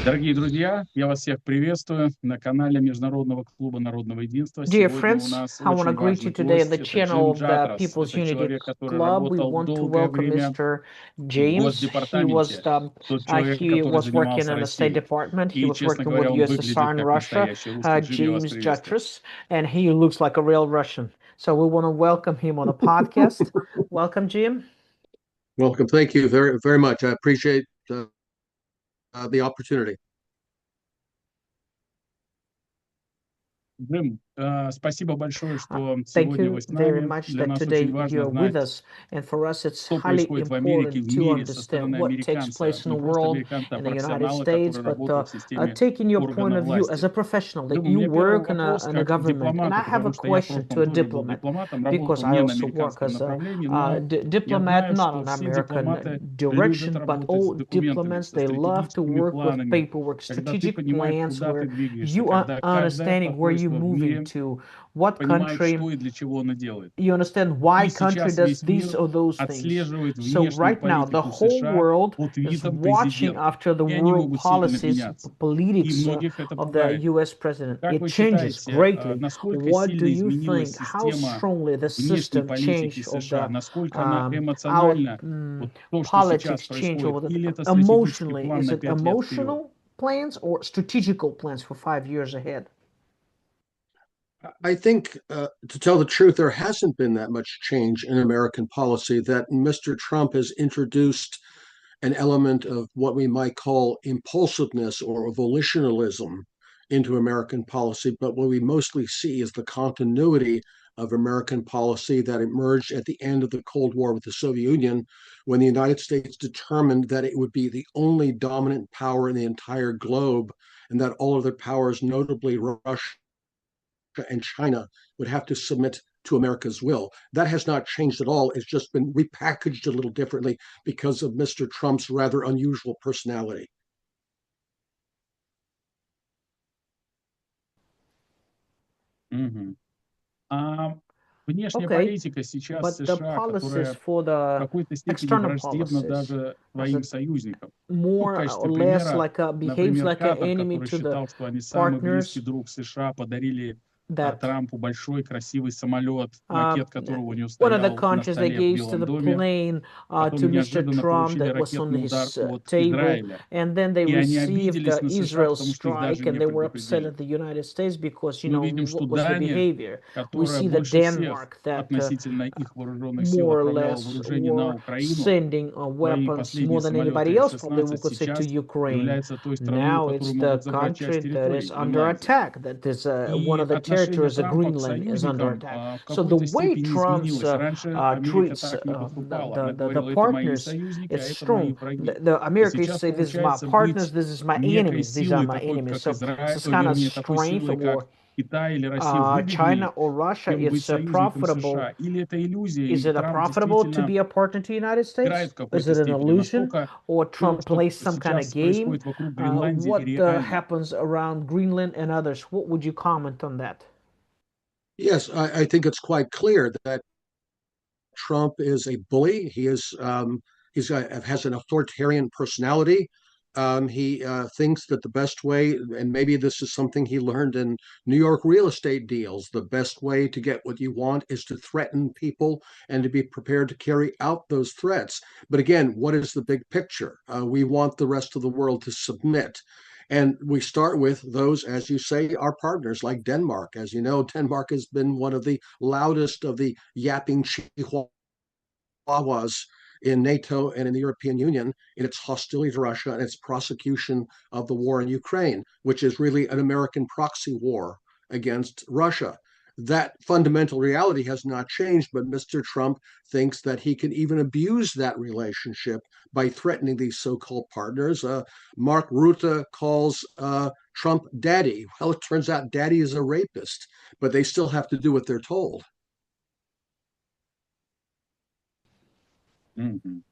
Дорогие друзья, я вас всех приветствую на канале Международного клуба народного единства. Dear Сегодня у friends, нас I want to очень greet you важный today on гость. the Это Джим channel of the Джатрас. People's Это Unity человек, который Club. We работал want to долгое welcome время Mr. в James. Госдепартаменте. Тот человек, He который was working занимался in the State Россией. Department. He И, was честно working with говоря, он USSR выглядит in как Russia. настоящий русский. Джим, я вас James приветствую. Jatras, and he looks like a real Russian. So we want to welcome him on the podcast. Welcome, Jim. Welcome. Thank you very, very much. I appreciate the opportunity. Джим, спасибо большое, что Thank сегодня вы you с very нами. much Для that нас очень today важно you're with знать, us. And for us, it's что highly происходит в Америке, в important to мире со understand стороны what takes американца. place in Не the просто world американца, а in the United профессионала, States, который but работал в системе taking your point органов of view as власти. a professional, that Джим, у you меня первый work вопрос, in a как government. And I дипломату, have a потому что я в question прошлом to a тоже был diplomat, дипломатом, because работал I не на also work американском as a направлении, но я diplomat, знаю, not что on все дипломаты American любят direction, but работать с all документами, diplomats, со they love to стратегическими work with планами, paperwork, когда ты strategic понимаешь, plans, куда ты where двигаешься, you are когда каждое understanding where you're посольство в moving мире to, what понимает, country. что и для чего оно делает. You understand why И country сейчас does весь these мир or those things. отслеживает So внешнюю right now, the политику whole США world по is твитам watching президента. after the И они world могут сильно policies, меняться. И politics многих это of the пугает. U.S. president. Как It вы changes считаете, greatly. насколько What do сильно you изменилась think? How система strongly the внешней system политики changed of США? the Насколько она our эмоциональна? Вот то, что сейчас politics change происходит? over Или the это стратегический emotionally? план Is на it 5 лет вперед? emotional plans or strategical plans for 5 years ahead? I think, to tell the truth, there hasn't been that much change in American policy, that Mr. Trump has introduced an element of what we might call impulsiveness or volitionalism into American policy. But what we mostly see is the continuity of American policy that emerged at the end of the Cold War with the Soviet Union, when the United States determined that it would be the only dominant power in the entire globe, and that all other powers, notably Russia and China, would have to submit to America's will. That has not changed at all. It's just been repackaged a little differently because of Mr. Trump's rather unusual personality. Мгм. А внешняя Okay, политика сейчас but the США, policies которая for в the какой-то степени external враждебна policies даже as своим a союзникам. Ну, в more or качестве less примера, like a behaves например, like an Катар, enemy который to the считал, что они самый близкий partners друг США, подарили that Трампу большой красивый самолет, uh, макет которого у него one of the стоял на countries they столе в gave to Белом the доме. plane to Потом Mr. неожиданно Trump получили that was on ракетный удар his от table, Израиля. and then they И они received обиделись the на США, Israel потому что их даже strike, and не they were upset предупредили. at the United States because, Мы видим, что what was the Дания, behavior? We которая see that больше всех Denmark that относительно их вооруженных сил more or отправляла less вооружение на were Украину, sending свои weapons more последние than самолеты anybody else, probably we F-16, could say, to сейчас Ukraine. является той страной, у Now которой it's the могут забрать часть country that территории is under Гренландии. attack, that is one И of the отношение territories of Трампа к Greenland is under союзникам attack. в So the какой-то way степени Trump's изменилось. Раньше Америка treats так не поступала. Она the говорила, это мои partners союзники, а is это мои strong. враги. The И America used to сейчас say, this is my получается partners, быть this is my некой enemies, these are силой, my такой enemies. как So Израиль, this kind of вернее, такой strength, силой, как or Китай или Россия, China выгоднее, or Russia, чем быть it's союзником profitable. США. Или это иллюзия, Is и it a Трамп profitable to действительно be a partner to the United States? играет в Is какой-то it an степени. illusion? Насколько Or то, Trump что plays some kind of сейчас game? происходит вокруг Гренландии, What реально? happens around Greenland and others? What would you comment on that? Yes, I think it's quite clear that Trump is a bully. Has an authoritarian personality. He thinks that the best way, and maybe this is something he learned in New York real estate deals, the best way to get what you want is to threaten people and to be prepared to carry out those threats. But again, what is the big picture? We want the rest of the world to submit. And we start with those, as you say, our partners like Denmark. As you know, Denmark has been one of the loudest of the yapping chihuahuas in NATO and in the European Union in its hostility to Russia and its prosecution of the war in Ukraine, which is really an American proxy war against Russia. That fundamental reality has not changed, but Mr. Trump thinks that he can even abuse that relationship by threatening these so-called partners. Mark Rutte calls Trump daddy. Well, it turns out daddy is a rapist, but they still have to do what they're told. Мгм.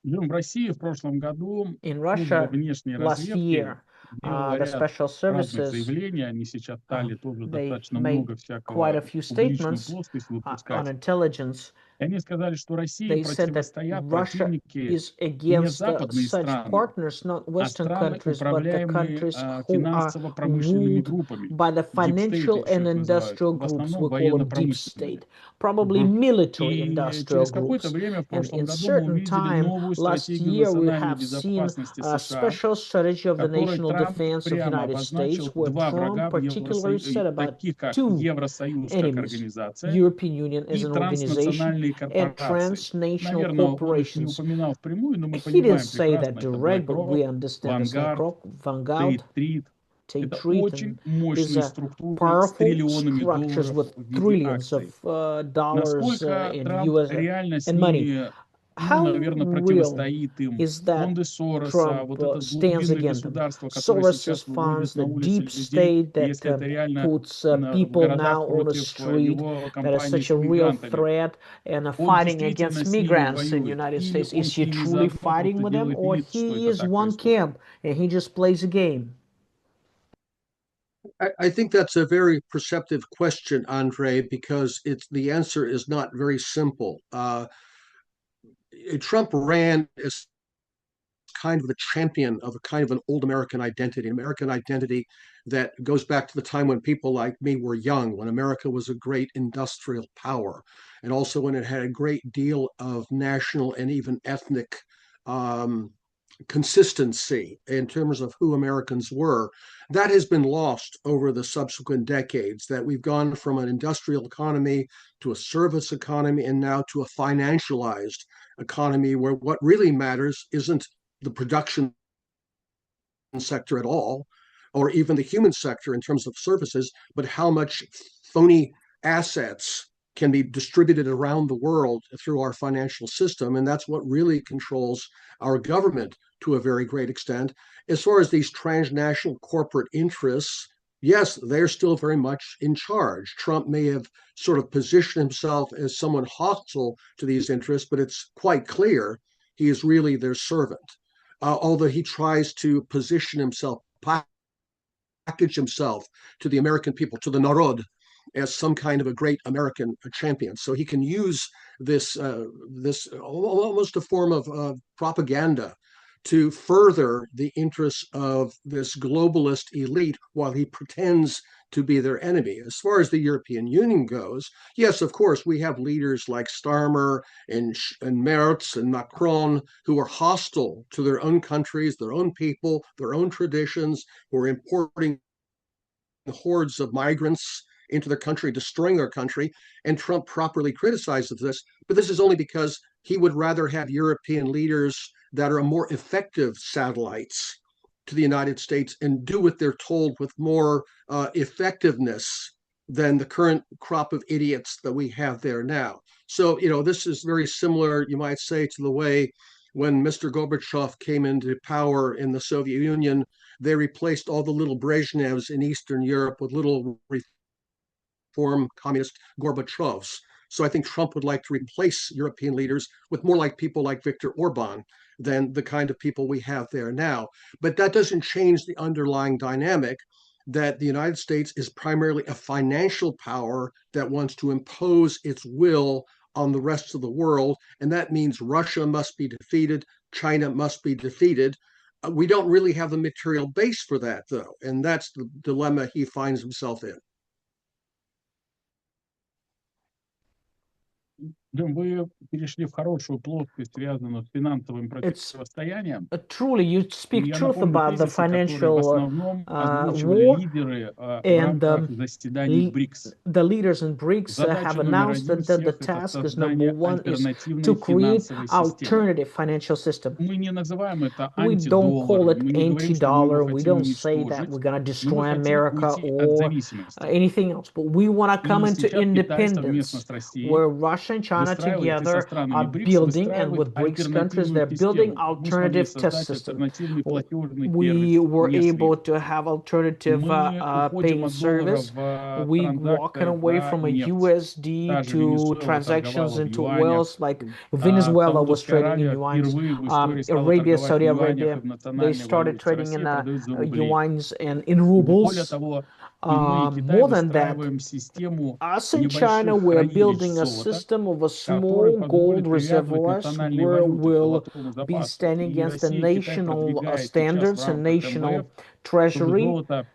В России в прошлом году In служба Russia внешней last разведки year, the делала ряд special разных services, заявлений. Они сейчас стали тоже they достаточно made много quite всякого a few в публичную statements плоскость on выпускать. intelligence. И они сказали, что России They said that противостоят Russia противники is не against западные such страны, partners, not а Western страны, countries, but the управляемые countries who are финансово-промышленными ruled группами. by the Deep State financial их and сейчас называют, industrial в groups. основном We call them deep военно-промышленными. state, probably military И industrial через какое-то groups. время, в And прошлом in году, мы certain увидели time новую last стратегию year, we национальной have seen безопасности a США, special strategy of the которой national Трамп defense of прямо United States, обозначил where два Trump врага, particularly said about таких как two Евросоюз как enemies: организация European Union as и an organization транснациональные and корпорации. transnational Наверное, он их не corporations. упоминал впрямую, но мы He didn't понимаем say that прекрасно, это direct, but BlackRock, we understand it's Vanguard, BlackRock, Vanguard, State Street. Tate Это Street, очень and these мощные are структуры с powerful триллионами structures долларов with в виде trillions of акций. dollars Насколько in Трамп US реально с and money. ними, How наверное, real противостоит им? is that Фонды Сороса, Trump вот это stands глубинное against them? государство, которое Soros's сейчас funds, выводит the на улицы deep людей, state that если это реально puts в people городах now on a против street, его that is кампании such с a real мигрантами. threat and Он fighting действительно against с ними migrants in the воюет, United или States. он Is с he ними truly заодно, fighting просто with them, делает or вид, что he это is так one происходит? camp and he just plays a game? I think that's a very perceptive question, Andre, because it's the answer is not very simple. Trump ran as kind of the champion of a kind of an old American identity that goes back to the time when people like me were young, when America was a great industrial power, and also when it had a great deal of national and even ethnic um, consistency in terms of who Americans were. That has been lost over the subsequent decades, that we've gone from an industrial economy to a service economy and now to a financialized economy where what really matters isn't the production sector at all, or even the human sector in terms of services, but how much phony assets can be distributed around the world through our financial system. And that's what really controls our government to a very great extent. As far as these transnational corporate interests, yes, they're still very much in charge. Trump may have sort of positioned himself as someone hostile to these interests, but it's quite clear he is really their servant. Although he tries to position himself, package himself to the American people, to the Narod, as some kind of a great American champion. So he can use this almost a form of propaganda to further the interests of this globalist elite while he pretends to be their enemy. As far as the European Union goes, yes, of course, we have leaders like Starmer and Merz and Macron who are hostile to their own countries, their own people, their own traditions, who are importing hordes of migrants into their country, destroying their country. And Trump properly criticizes this, but this is only because he would rather have European leaders that are more effective satellites to the United States and do what they're told with more effectiveness than the current crop of idiots that we have there now. So, this is very similar, you might say, to the way when Mr. Gorbachev came into power in the Soviet Union, they replaced all the little Brezhnevs in Eastern Europe with little reform communist Gorbachevs. So I think Trump would like to replace European leaders with more like people like Viktor Orban than the kind of people we have there now. But that doesn't change the underlying dynamic that the United States is primarily a financial power that wants to impose its will on the rest of the world. And that means Russia must be defeated, China must be defeated. We don't really have the material base for that, though. And that's the dilemma he finds himself in. Вы перешли в хорошую плоскость, связанную с финансовым It's противостоянием. truly, you И speak я truth напомню about the тезисы, которые в financial основном озвучивали war, лидеры в and рамках заседаний БРИКС. the leaders in BRICS have Задача номер announced один that the всех– это task is number создание one is to альтернативной create финансовой системы. alternative financial system. Мы не называем это We don't call антидолларом, it мы не говорим, что мы его anti-dollar. We хотим don't say that уничтожить, we're going to но мы destroy хотим America уйти от or зависимости. anything else. But we want to come И into сейчас Китай совместно independence с Россией where Russia and China China выстраивать, и со together are странами БРИКС building, and выстраивать with BRICS countries, альтернативную they're building систему. Мы смогли alternative test создать system. альтернативный платежный We сервис were не able SWIFT. to have alternative Мы уходим paying от доллара service. в We walking транзакциях away за from a нефть. USD Та же to Венесуэла transactions торговала в into юанях. oils, like Venezuela was Саудовская trading in Аравия yuans. впервые в истории стала Arabia, торговать в Saudi юанях и Arabia, в they национальной started валюте. trading in Россия продает за рубли. yuans and in Более rubles. того, и мы, и Китай More than that, выстраиваем систему us in China, небольших we're хранилищ building a золота, system of a которые small gold позволят привязывать reservoirs национальные where валюты к will золотому be запасу. standing И against the Россия и Китай national продвигают сейчас в standards and рамках МВФ, national чтобы treasury. золото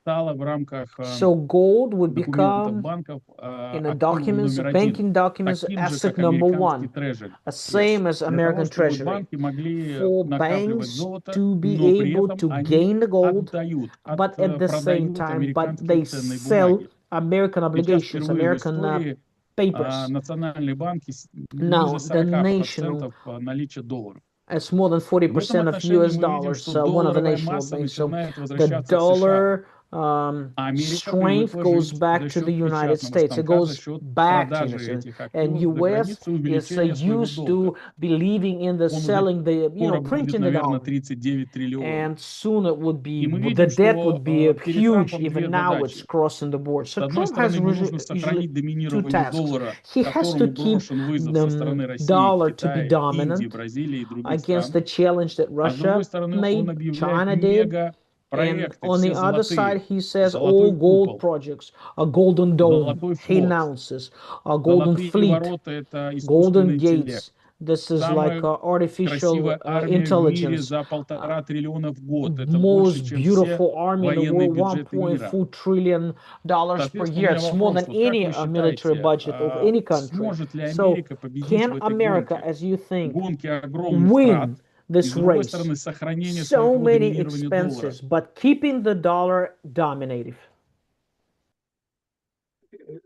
стало в рамках So gold would документов become банков in the активом documents, номер один, banking documents, таким же, asset как number американский one, трежери. same as Для того, American чтобы treasury. банки могли For накапливать banks золото, to be но при able этом to они gain the gold, отдают, but at the same продают time, but американские they ценные sell бумаги. American Сейчас obligations, впервые в American истории papers. национальные банки Now, ниже the national 40% наличия долларов. it's more than И в этом 40% of отношении US мы видим, dollars, что one of the долларовая national масса banks. So начинает the возвращаться в США. dollar А Америка strength привыкла goes жить back за to the счет United печатного States. It станка, за goes счет back to продажи us. этих And активов за US границу и is увеличения своего used долга. to believing in the Он уже selling the, скоро будет, printing the наверное, dollar. 39 триллионов. And soon it would be, И мы the видим, debt would что be перед huge. Трампом две Even now it's задачи. crossing the board. С So одной Trump has стороны, ему нужно usually сохранить two доминирование tasks. доллара, He has to которому keep брошен вызов со the стороны России, dollar to be Китая, Индии, dominant Бразилии и других against стран. the challenge that А с другой Russia стороны, он made, объявляет China did. And мега-проекты, on все the other side, золотые. he says all Золотой gold купол, projects, a golden dome, золотой he флот, announces, a golden золотые fleet, ворота– это искусственный golden интеллект. gates. This is like Самая artificial красивая армия в мире intelligence. за 1,5 триллиона в год. Это больше, Most чем все beautiful army in the военные world, бюджеты мира. $1.4 trillion per Соответственно, у year. меня It's more вопрос, than вот как any вы military считаете, budget of any country. сможет ли So, Америка победить в can этой America, гонке? as you think, Гонке огромных трат, win и this с другой race? стороны, сохранение So своего many доминирования доллара. expenses, but keeping the dollar dominative.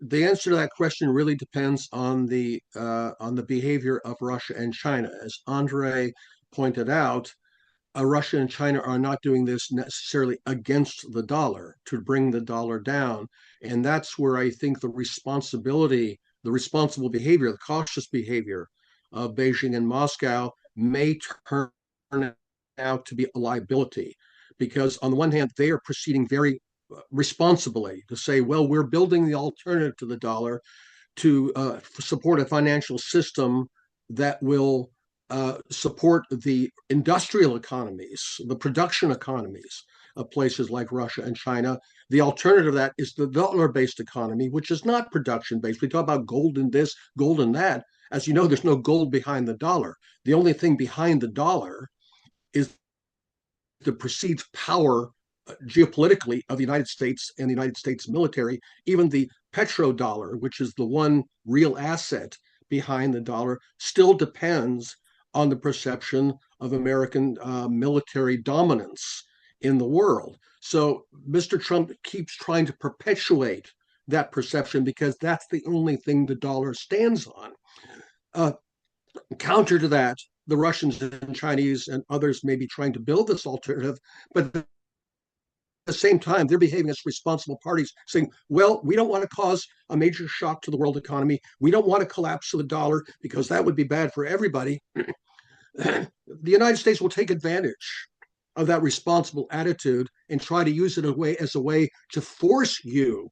The answer to that question really depends on the behavior of Russia and China. As Andre pointed out, Russia and China are not doing this necessarily against the dollar to bring the dollar down, and that's where I think the responsible behavior, the cautious behavior of Beijing and Moscow may turn out to be a liability, because on the one hand they are proceeding very responsibly to say, well, we're building the alternative to the dollar to support a financial system that will support the industrial economies, the production economies of places like Russia and China. The alternative to that is the dollar-based economy, which is not production-based. We talk about gold in this, gold in that. As you know, there's no gold behind the dollar. The only thing behind the dollar is the perceived power geopolitically of the United States and the United States military. Even the petrodollar, which is the one real asset behind the dollar, still depends on the perception of American military dominance in the world. So Mr. Trump keeps trying to perpetuate that perception because that's the only thing the dollar stands on. Counter to that, the Russians and Chinese and others may be trying to build this alternative, but at the same time, they're behaving as responsible parties, saying, well, we don't want to cause a major shock to the world economy. We don't want to collapse of the dollar because that would be bad for everybody. The United States will take advantage of that responsible attitude and try to use it as a way to force you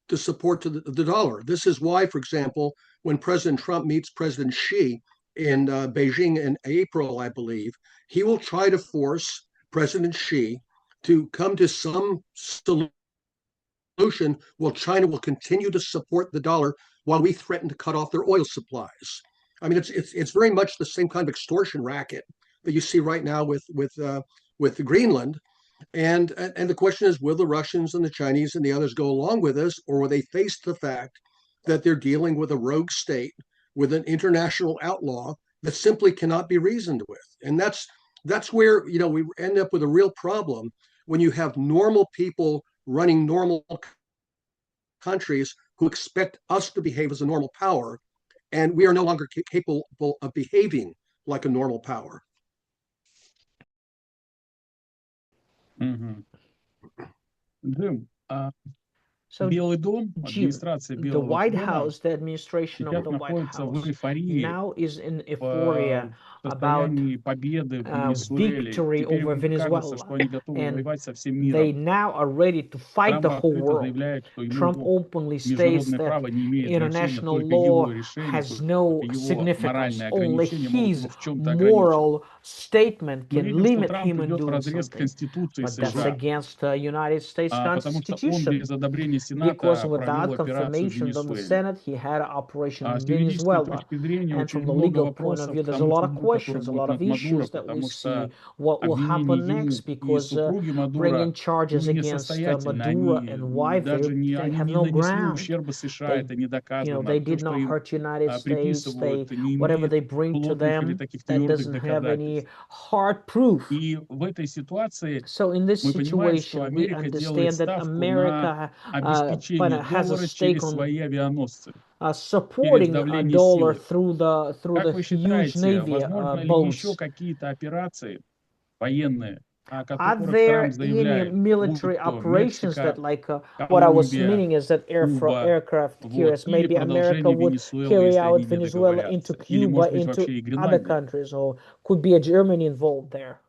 to support the dollar. This is why, for example, when President Trump meets President Xi in Beijing in April, I believe, he will try to force President Xi to come to some solution while China will continue to support the dollar while we threaten to cut off their oil supplies. I mean, it's very much the same kind of extortion racket that you see right now with Greenland. And the question is, will the Russians and the Chinese and the others go along with this, or will they face the fact that they're dealing with a rogue state, with an international outlaw that simply cannot be reasoned with? And that's where we end up with a real problem when you have normal people running normal countries who expect us to behave as a normal power, and we are no longer capable of behaving like a normal power. Джим, So, Белый дом, Jim, администрация the Белого White дома House, the administration of сейчас the White находится в House эйфории, now is in в euphoria about состоянии победы в Венесуэле. victory Теперь over им кажется, Venezuela, что они готовы and воевать со всем they миром. now are ready to fight the Трамп whole открыто world. заявляет, что Trump ему openly states международное that право не имеет значения, international только его law решение, has только no его significance. моральные Only ограничения могут his его в чем-то ограничить. moral statement Мы can видим, что limit Трамп him in идет doing вразрез something. Конституции But that's США, against the United States потому что он Constitution. без одобрения Because Сената провел without операцию в confirmation from the Венесуэле. Senate, he had Operation С юридической Venezuela. точки зрения And очень from the много legal point of вопросов view, к there's a тому lot of суду, который questions, a будет lot of над Мадуро, issues that we потому see что what will обвинения happen next, ему и because супруги Мадуро, bringing charges они against несостоятельны, Maduro они and wife, даже не, they они have не no нанесли ground. ущерба США, They, это не you know, доказано. they То, did что not им hurt United States. приписывают, не Whatever имеет they bring to плотных или them, таких that твердых doesn't have any доказательств. hard proof. И в этой ситуации So in this мы понимаем, что situation, we Америка делает understand that ставку на America обеспечение has a доллара stake через on свои авианосцы, через supporting a давление dollar силы. through Как the вы huge считаете, navy возможно ли еще boats. какие-то операции военные, о Are которых Трамп there any заявляет, military будь то operations that, Мексика, like what I was Колумбия, meaning is that Куба, aircraft вот, carriers, или maybe America продолжение would Венесуэлы, carry если они out не Venezuela into договорятся, или, Cuba, может быть, into вообще и other Гренландия? countries, or could be a Germany involved there?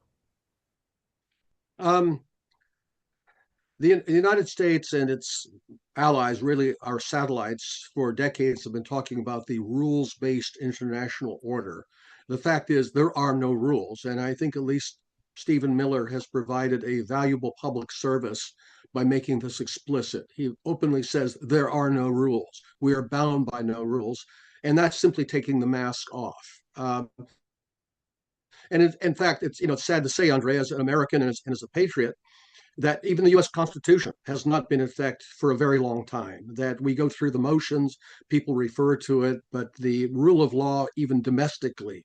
The United States and its allies, really our satellites, for decades have been talking about the rules-based international order. The fact is, there are no rules, and I think at least Stephen Miller has provided a valuable public service by making this explicit. He openly says there are no rules. We are bound by no rules, and that's simply taking the mask off. And in fact, it's sad to say, Andre, as an American and as a patriot, that even the US Constitution has not been in effect for a very long time, that we go through the motions, people refer to it, but the rule of law, even domestically,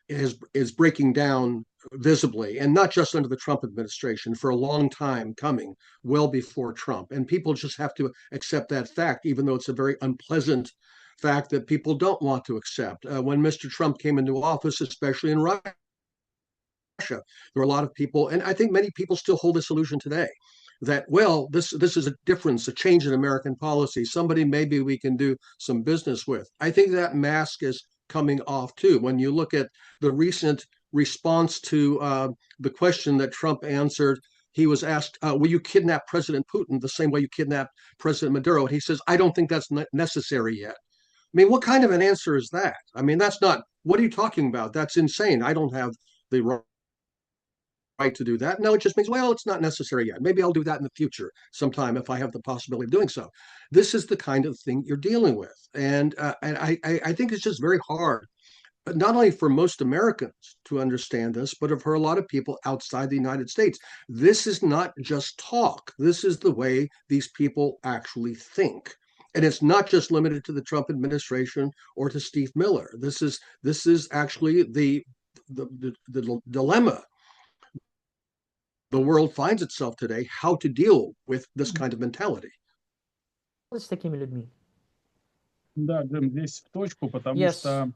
is breaking down visibly, and not just under the Trump administration, for a long time coming, well before Trump. And people just have to accept that fact, even though it's a very unpleasant fact that people don't want to accept. When Mr. Trump came into office, especially in Russia, there were a lot of people, and I think many people still hold this illusion today, that, well, this is a difference, a change in American policy, somebody maybe we can do some business with. I think that mask is coming off too. When you look at the recent response to the question that Trump answered, he was asked, will you kidnap President Putin the same way you kidnapped President Maduro? And he says, I don't think that's necessary yet. I mean, what kind of an answer is that? I mean, that's not, what are you talking about? That's insane. I don't have the right to do that. No, it just means, well, it's not necessary yet. Maybe I'll do that in the future sometime if I have the possibility of doing so. This is the kind of thing you're dealing with. And I think it's just very hard, but not only for most Americans to understand this, but for a lot of people outside the United States. This is not just talk. This is the way these people actually think. And it's not just limited to the Trump administration or to Steve Miller. This is actually the dilemma the world finds itself today, how to deal with this kind of mentality. С такими людьми. Да, Джим, здесь в точку, потому Yes. что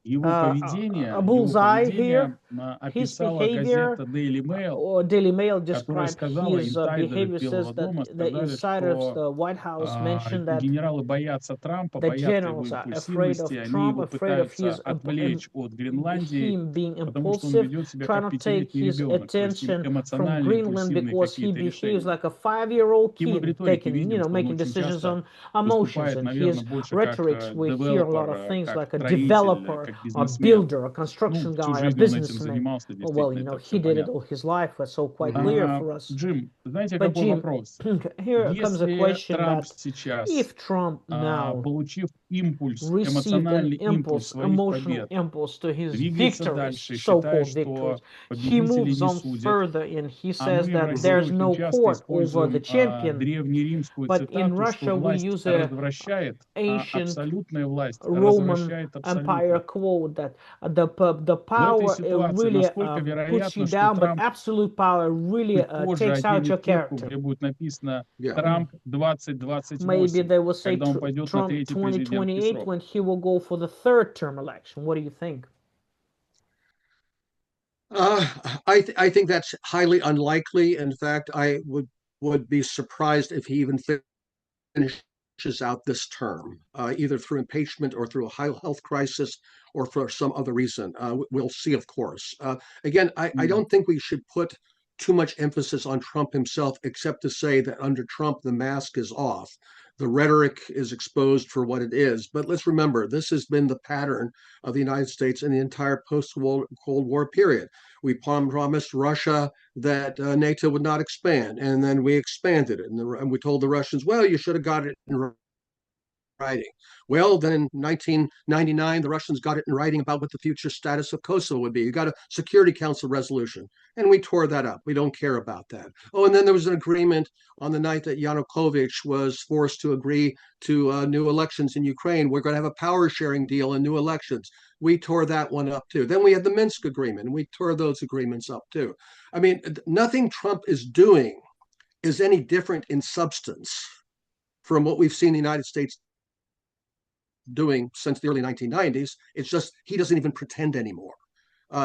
его A bullseye here. His описала behavior, газета Daily Mail, or Daily Mail которая described сказала, his инсайдеры behavior, Белого says дома that the сказали, insiders, что the White House mentioned that генералы боятся Трампа, the боятся его generals are afraid импульсивности, of они Trump, его afraid of пытаются his отвлечь от Гренландии, him being потому что он impulsive, ведет себя trying как to take пятилетний his ребенок, то есть attention from эмоционально Greenland импульсивные because he какие-то behaves решения. like a 5-year-old И мы в kid, риторике taking, видим, что он making очень decisions часто on emotions. выступает, And наверное, his больше как rhetorics, we hear a lot of девелопер, things как like a строитель, developer, как a бизнесмен. builder, a Ну, construction всю guy, a жизнь он этим businessman. занимался, Oh, well, действительно, это he все did it all понятно. his life, that's so quite clear for us. Джим, знаете, But какой Jim, вопрос? here comes a Если question Трамп that сейчас, if Trump now получив импульс, received an эмоциональный импульс своих emotional побед, impulse to his двигается victories, дальше, считая, so-called что victories, he победителей moves не on судят, further and he а says мы в that России there's очень no часто court over the используем champion. древнеримскую But in цитату, что Russia, we власть use a развращает, а ancient абсолютная власть Roman развращает Empire абсолютно. quote that the В этой power ситуации really насколько puts you вероятно, что down, but Трамп absolute power really чуть позже takes out your оденет кепку, character. где будет написано Yeah. «Трамп Maybe 2028», they will say когда он пойдет на Trump третий президентский 2028 срок. when he will go for the third term election. What do you think? I think that's highly unlikely. In fact, I would be surprised if he even finishes out this term, either through impeachment or through a high health crisis or for some other reason. We'll see, of course. Again, I don't think we should put too much emphasis on Trump himself, except to say that under Trump, the mask is off. The rhetoric is exposed for what it is. But let's remember, this has been the pattern of the United States in the entire post-Cold War period. We promised Russia that NATO would not expand, and then we expanded it. And we told the Russians, well, you should have got it in writing. Well, then in 1999, the Russians got it in writing about what the future status of Kosovo would be. You got a Security Council resolution, and we tore that up. We don't care about that. Oh, and then there was an agreement on the night that Yanukovych was forced to agree to new elections in Ukraine. We're going to have a power sharing deal and new elections. We tore that one up too. Then we had the Minsk agreement, and we tore those agreements up too. I mean, nothing Trump is doing is any different in substance from what we've seen the United States doing since the early 1990s. It's just he doesn't even pretend anymore.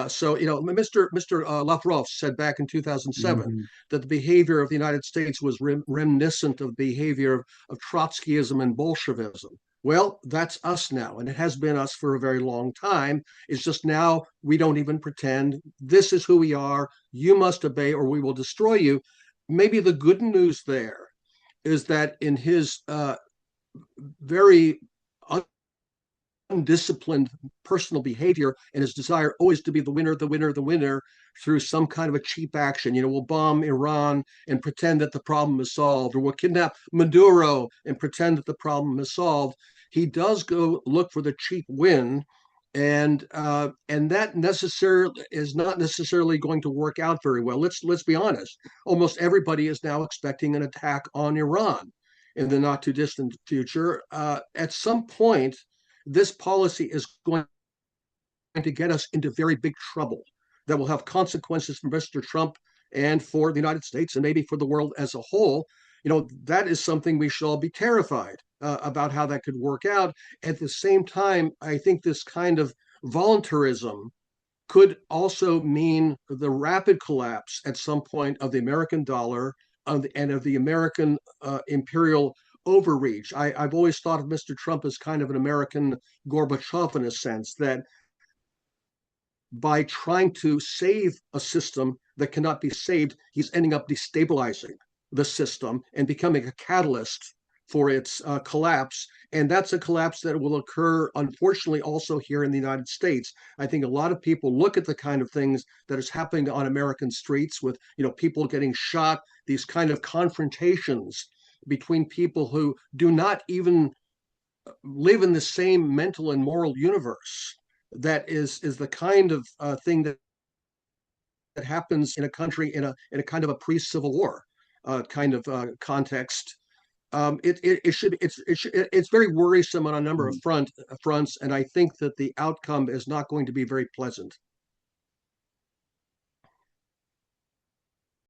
So, Mr. Lavrov said back in 2007 that the behavior of the United States was reminiscent of the behavior of Trotskyism and Bolshevism. Well, that's us now, and it has been us for a very long time. It's just now we don't even pretend. This is who we are. You must obey or we will destroy you. Maybe the good news there is that in his very undisciplined personal behavior and his desire always to be the winner through some kind of a cheap action. We'll bomb Iran and pretend that the problem is solved, or we'll kidnap Maduro and pretend that the problem is solved. He does go look for the cheap win, and that necessarily is not necessarily going to work out very well. Let's be honest. Almost everybody is now expecting an attack on Iran in the not too distant future. At some point, this policy is going to get us into very big trouble that will have consequences for Mr. Trump and for the United States and maybe for the world as a whole. That is something we should all be terrified about how that could work out. At the same time, I think this kind of voluntarism could also mean the rapid collapse at some point of the American dollar and of the American imperial overreach. I've always thought of Mr. Trump as kind of an American Gorbachev in a sense, that by trying to save a system that cannot be saved, he's ending up destabilizing the system and becoming a catalyst for its collapse. And that's a collapse that will occur, unfortunately, also here in the United States. I think a lot of people look at the kind of things that is happening on American streets with, people getting shot, these kind of confrontations between people who do not even live in the same mental and moral universe. That is the kind of thing that happens in a country in a kind of a pre-Civil War kind of context. It's very worrisome on a number of fronts, and I think that the outcome is not going to be very pleasant.